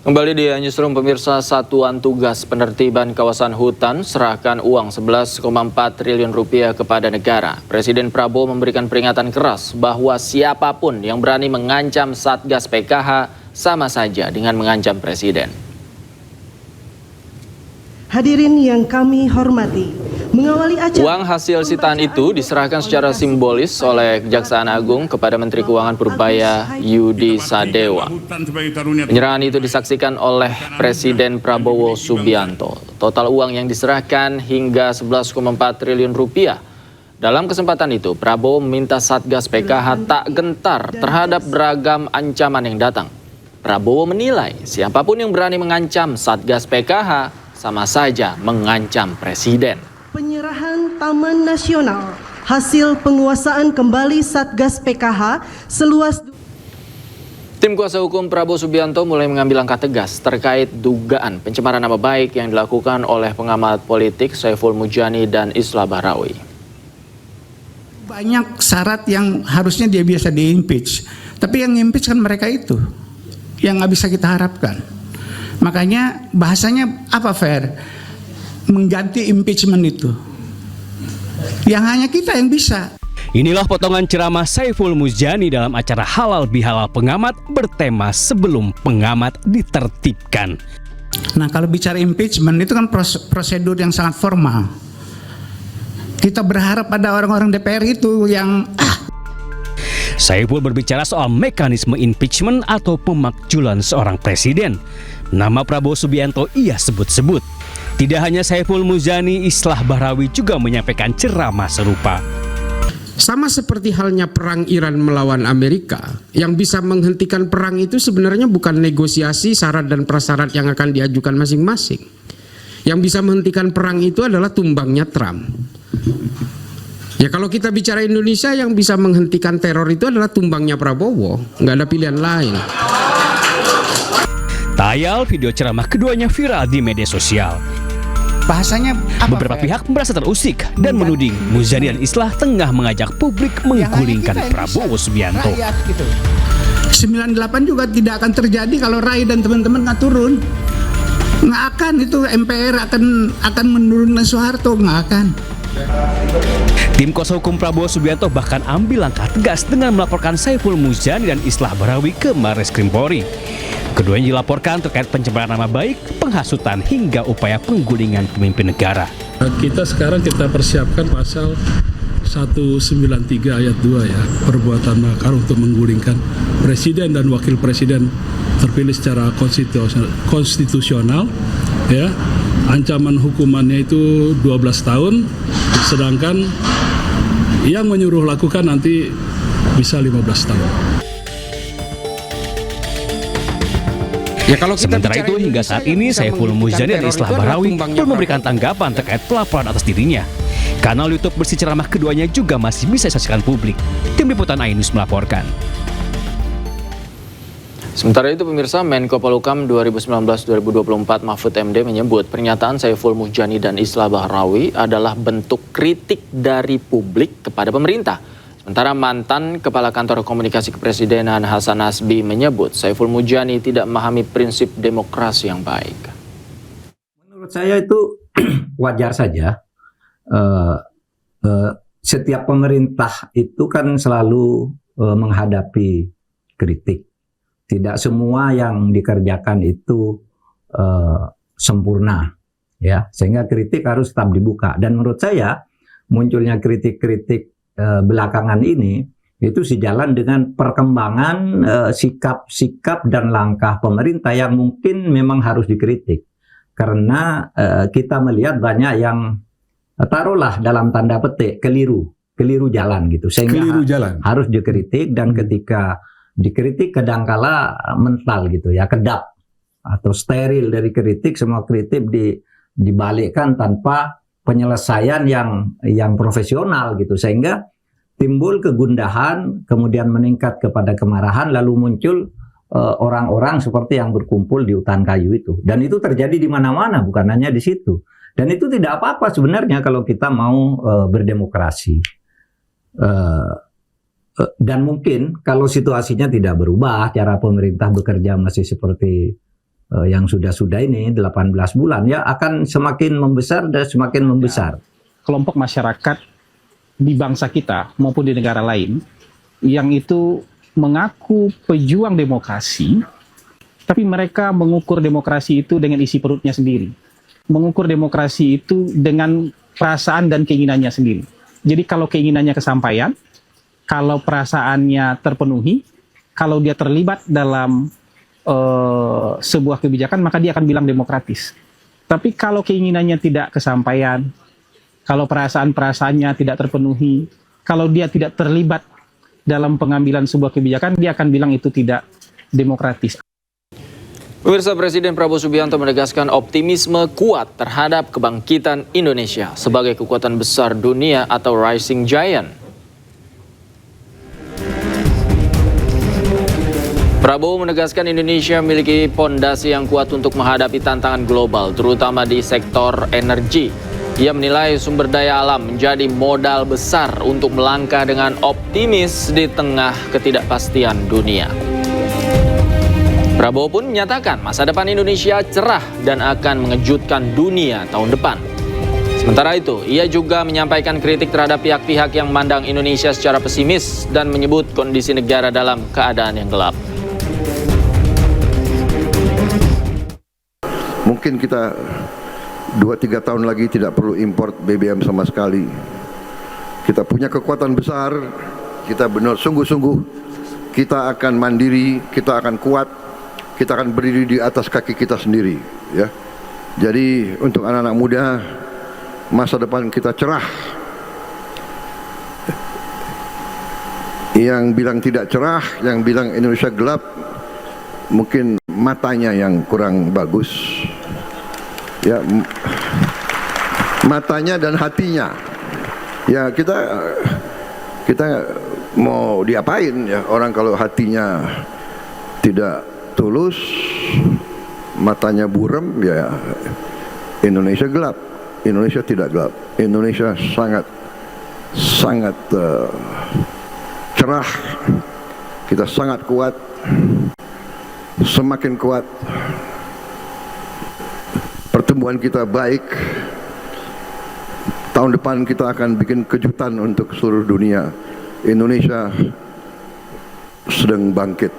Kembali di Newsroom pemirsa, Satuan Tugas Penertiban Kawasan Hutan serahkan uang 11,4 triliun rupiah kepada negara. Presiden Prabowo memberikan peringatan keras bahwa siapapun yang berani mengancam Satgas PKH sama saja dengan mengancam Presiden. Hadirin yang kami hormati, mengawali acara uang hasil sitaan itu diserahkan secara simbolis oleh Kejaksaan Agung kepada Menteri Keuangan Purbaya Yudi Sadewa. Penyerahan itu disaksikan oleh Presiden Prabowo Subianto. Total uang yang diserahkan hingga 11,4 triliun rupiah. Dalam kesempatan itu, Prabowo meminta Satgas PKH tak gentar terhadap beragam ancaman yang datang. Prabowo menilai siapapun yang berani mengancam Satgas PKH sama saja mengancam Presiden. Penyerahan Taman Nasional hasil penguasaan kembali Satgas PKH seluas. Tim kuasa hukum Prabowo Subianto mulai mengambil langkah tegas terkait dugaan pencemaran nama baik yang dilakukan oleh pengamat politik Saiful Mujani dan Islah Bahrawi. Banyak syarat yang harusnya dia bisa di-impeach, tapi yang impeach kan mereka itu yang nggak bisa kita harapkan. Makanya bahasanya apa fair? Mengganti impeachment itu. Yang hanya kita yang bisa. Inilah potongan ceramah Saiful Mujani dalam acara Halal Bihalal Pengamat bertema Sebelum Pengamat Ditertibkan. Nah, kalau bicara impeachment itu kan prosedur yang sangat formal. Kita berharap pada orang-orang DPR itu yang Saiful berbicara soal mekanisme impeachment atau pemakzulan seorang presiden. Nama Prabowo Subianto ia sebut-sebut. Tidak hanya Saiful Mujani, Islah Bahrawi juga menyampaikan ceramah serupa. Sama seperti halnya perang Iran melawan Amerika, yang bisa menghentikan perang itu sebenarnya bukan negosiasi syarat dan prasyarat yang akan diajukan masing-masing. Yang bisa menghentikan perang itu adalah tumbangnya Trump. Ya kalau kita bicara Indonesia, yang bisa menghentikan teror itu adalah tumbangnya Prabowo, nggak ada pilihan lain. Tayal video ceramah keduanya viral di media sosial. bahasanya apa? Beberapa pihak merasa terusik dan menuding Mujani dan Islah tengah mengajak publik menggulingkan Prabowo Subianto. 98 juga tidak akan terjadi kalau Rai dan teman-teman nggak turun. Nggak akan itu MPR akan menurunkan Soeharto, nggak akan. Tim kuasa hukum Prabowo Subianto bahkan ambil langkah tegas dengan melaporkan Saiful Mujani dan Islah Bahrawi ke Baris Krim Polri. Keduanya dilaporkan terkait pencemaran nama baik, penghasutan hingga upaya penggulingan pemimpin negara. Kita sekarang persiapkan pasal 193 ayat 2 ya, perbuatan makar untuk menggulingkan presiden dan wakil presiden terpilih secara konstitusional ya. Ancaman hukumannya itu 12 tahun, sedangkan yang menyuruh lakukan nanti bisa 15 tahun. Sementara itu hingga saat ini Saiful Mujani dan Islah Bahrawi belum memberikan tanggapan terkait pelaporan atas dirinya. Kanal YouTube Bersih Ceramah keduanya juga masih bisa disaksikan publik. Tim Liputan iNews melaporkan. Sementara itu pemirsa, Menko Polhukam 2019-2024 Mahfud MD menyebut pernyataan Saiful Mujani dan Islah Bahrawi adalah bentuk kritik dari publik kepada pemerintah. Sementara mantan Kepala Kantor Komunikasi Kepresidenan Hasan Nasbi menyebut Saiful Mujani tidak memahami prinsip demokrasi yang baik. Menurut saya itu wajar saja. Setiap pemerintah itu kan selalu menghadapi kritik. Tidak semua yang dikerjakan itu sempurna, ya. Sehingga kritik harus tetap dibuka. Dan menurut saya munculnya kritik-kritik belakangan ini itu sejalan dengan perkembangan sikap-sikap dan langkah pemerintah yang mungkin memang harus dikritik. Karena kita melihat banyak yang taruhlah dalam tanda petik keliru jalan gitu. Sehingga harus dikritik, dan ketika dikritik kadangkala mental gitu ya, kedap atau steril dari kritik. Semua kritik dibalikkan tanpa penyelesaian yang profesional gitu, sehingga timbul kegundahan, kemudian meningkat kepada kemarahan, lalu muncul orang-orang seperti yang berkumpul di hutan kayu itu. Dan itu terjadi di mana-mana, bukan hanya di situ. Dan itu tidak apa-apa sebenarnya kalau kita mau berdemokrasi. Dan mungkin kalau situasinya tidak berubah, cara pemerintah bekerja masih seperti yang sudah-sudah ini 18 bulan ya akan semakin membesar dan semakin membesar. Kelompok masyarakat di bangsa kita maupun di negara lain yang itu mengaku pejuang demokrasi, tapi mereka mengukur demokrasi itu dengan isi perutnya sendiri. Mengukur demokrasi itu dengan perasaan dan keinginannya sendiri. Jadi kalau keinginannya kesampaian, kalau perasaannya terpenuhi, kalau dia terlibat dalam sebuah kebijakan, maka dia akan bilang demokratis. Tapi kalau keinginannya tidak kesampaian, kalau perasaan-perasaannya tidak terpenuhi, kalau dia tidak terlibat dalam pengambilan sebuah kebijakan, dia akan bilang itu tidak demokratis. Pemirsa, Presiden Prabowo Subianto menegaskan optimisme kuat terhadap kebangkitan Indonesia sebagai kekuatan besar dunia atau rising giant. Prabowo menegaskan Indonesia memiliki pondasi yang kuat untuk menghadapi tantangan global, terutama di sektor energi. Ia menilai sumber daya alam menjadi modal besar untuk melangkah dengan optimis di tengah ketidakpastian dunia. Prabowo pun menyatakan masa depan Indonesia cerah dan akan mengejutkan dunia tahun depan. Sementara itu, ia juga menyampaikan kritik terhadap pihak-pihak yang memandang Indonesia secara pesimis dan menyebut kondisi negara dalam keadaan yang gelap. Mungkin kita 2-3 tahun lagi tidak perlu import BBM sama sekali. Kita punya kekuatan besar, kita benar sungguh-sungguh, kita akan mandiri, kita akan kuat, kita akan berdiri di atas kaki kita sendiri. Ya. Jadi untuk anak-anak muda, masa depan kita cerah. Yang bilang tidak cerah, yang bilang Indonesia gelap, mungkin matanya yang kurang bagus. Ya, matanya dan hatinya. Ya, kita mau diapain ya, orang kalau hatinya tidak tulus, matanya buram, ya Indonesia gelap. Indonesia tidak gelap. Indonesia sangat cerah. Kita sangat kuat, semakin kuat. Pertumbuhan kita baik. Tahun depan kita akan bikin kejutan untuk seluruh dunia. Indonesia sedang bangkit.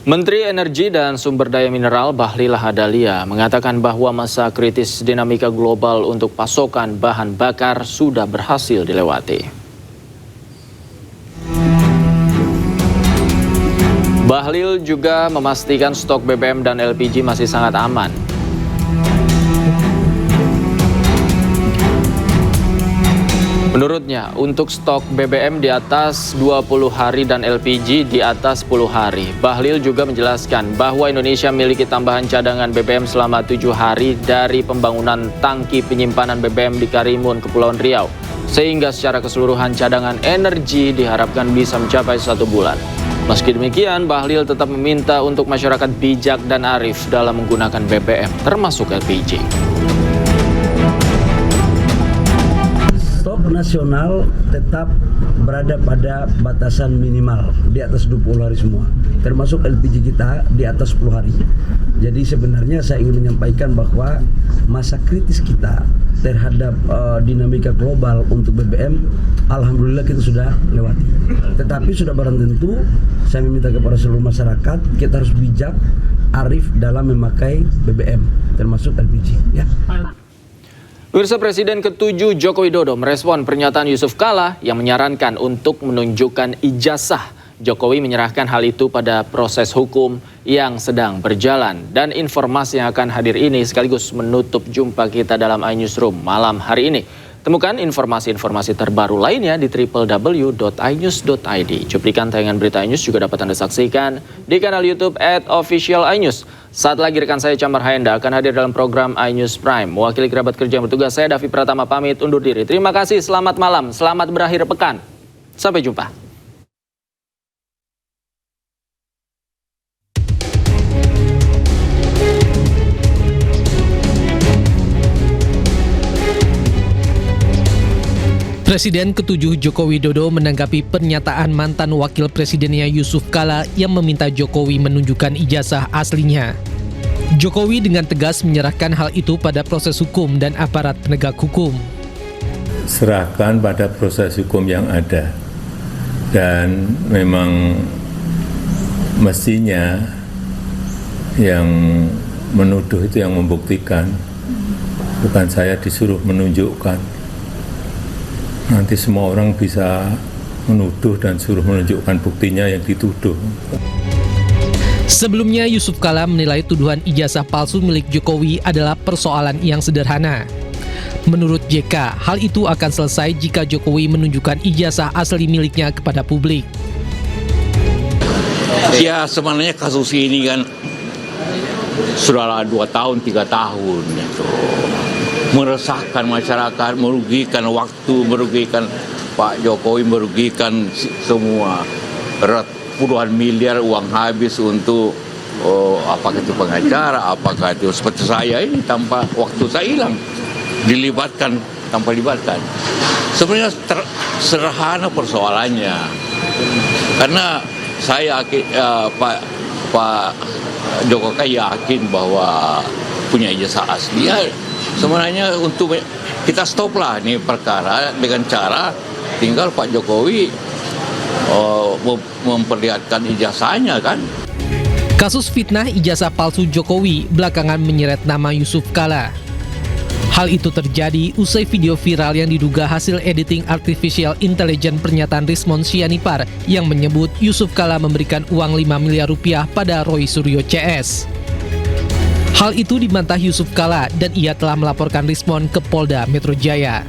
Menteri Energi dan Sumber Daya Mineral Bahlil Lahadalia mengatakan bahwa masa kritis dinamika global untuk pasokan bahan bakar sudah berhasil dilewati. Bahlil juga memastikan stok BBM dan LPG masih sangat aman. Menurutnya, untuk stok BBM di atas 20 hari dan LPG di atas 10 hari. Bahlil juga menjelaskan bahwa Indonesia memiliki tambahan cadangan BBM selama 7 hari dari pembangunan tangki penyimpanan BBM di Karimun, Kepulauan Riau. Sehingga secara keseluruhan cadangan energi diharapkan bisa mencapai 1 bulan. Meski demikian, Bahlil tetap meminta untuk masyarakat bijak dan arif dalam menggunakan BBM, termasuk LPG. Stok nasional tetap berada pada batasan minimal di atas 20 hari semua, termasuk LPG kita di atas 10 hari. Jadi sebenarnya saya ingin menyampaikan bahwa masa kritis kita terhadap dinamika global untuk BBM, alhamdulillah kita sudah lewati. Tetapi sudah barang tentu saya meminta kepada seluruh masyarakat, kita harus bijak, arif dalam memakai BBM, termasuk LPG. Ya. Pemirsa, Presiden ke-7 Joko Widodo merespon pernyataan Yusuf Kala yang menyarankan untuk menunjukkan ijazah. Jokowi menyerahkan hal itu pada proses hukum yang sedang berjalan. Dan informasi yang akan hadir ini sekaligus menutup jumpa kita dalam iNewsroom malam hari ini. Temukan informasi-informasi terbaru lainnya di www.inews.id. Cuplikan tayangan berita iNews juga dapat Anda saksikan di kanal YouTube @officialinews. Saat lagi rekan saya Chambar Hayenda akan hadir dalam program iNews Prime. Mewakili kerabat kerja yang bertugas, saya Davi Pratama pamit undur diri. Terima kasih, selamat malam, selamat berakhir pekan. Sampai jumpa. Presiden ke-7 Joko Widodo menanggapi pernyataan mantan wakil presidennya Yusuf Kala yang meminta Jokowi menunjukkan ijazah aslinya. Jokowi dengan tegas menyerahkan hal itu pada proses hukum dan aparat penegak hukum. Serahkan pada proses hukum yang ada. Dan memang mestinya yang menuduh itu yang membuktikan. Bukan saya disuruh menunjukkan. Nanti semua orang bisa menuduh dan suruh menunjukkan buktinya yang dituduh. Sebelumnya Yusuf Kala menilai tuduhan ijazah palsu milik Jokowi adalah persoalan yang sederhana. Menurut JK, hal itu akan selesai jika Jokowi menunjukkan ijazah asli miliknya kepada publik. Ya sebenarnya kasus ini kan sudah 2 tahun, 3 tahun itu. Meresahkan masyarakat, merugikan waktu, merugikan Pak Jokowi, merugikan semua. Puluhan miliar uang habis untuk apakah itu pengacara, apakah itu seperti saya ini tanpa waktu saya hilang, dilibatkan tanpa libatkan. Sebenarnya sederhana persoalannya, karena saya Pak Jokowi yakin bahwa punya ijazah asli. Ya, sebenarnya untuk kita stoplah nih perkara dengan cara tinggal Pak Jokowi memperlihatkan ijazahnya kan. Kasus fitnah ijazah palsu Jokowi belakangan menyeret nama Yusuf Kala. Hal itu terjadi usai video viral yang diduga hasil editing artificial intelligence pernyataan Rismond Sianipar yang menyebut Yusuf Kala memberikan uang 5 miliar rupiah pada Roy Suryo CS. Hal itu dibantah Yusuf Kala dan ia telah melaporkan Rismond ke Polda Metro Jaya.